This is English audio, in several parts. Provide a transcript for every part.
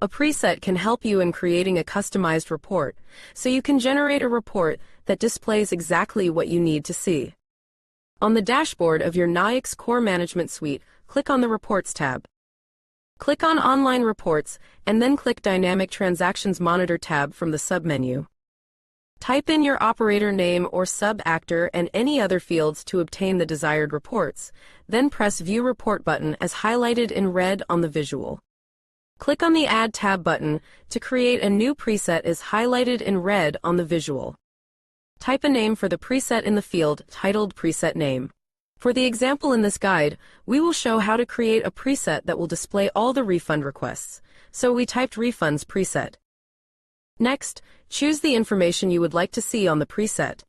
A preset can help you in creating a customized report, so you can generate a report that displays exactly what you need to see. On the dashboard of your Nayax Core Management Suite, click on the Reports tab. Click on Online Reports, and then click Dynamic Transactions Monitor tab from the submenu. Type in your operator name or sub-actor and any other fields to obtain the desired reports, then press View Report button as highlighted in red on the visual. Click on the Add tab button to create a new preset as highlighted in red on the visual. Type a name for the preset in the field titled Preset Name. For the example in this guide, we will show how to create a preset that will display all the refund requests, so we typed Refunds preset. Next, choose the information you would like to see on the preset.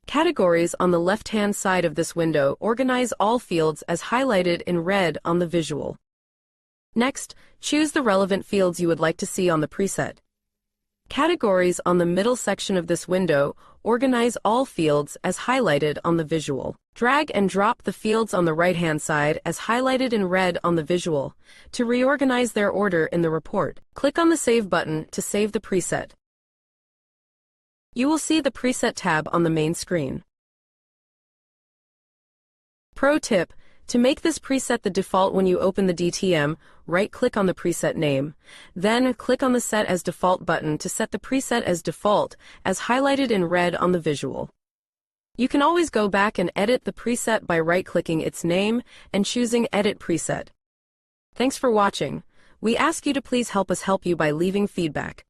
Categories on the left-hand side of this window organize all fields as highlighted in red on the visual. Next, choose the relevant fields you would like to see on the preset. Categories on the middle section of this window organize all fields as highlighted on the visual. Drag and drop the fields on the right-hand side as highlighted in red on the visual to reorganize their order in the report. Click on the Save button to save the preset. You will see the Preset tab on the main screen. Pro tip: to make this preset the default when you open the DTM, right-click on the preset name. Then click on the Set as Default button to set the preset as default, as highlighted in red on the visual. You can always go back and edit the preset by right-clicking its name and choosing Edit Preset. Thanks for watching. We ask you to please help us help you by leaving feedback.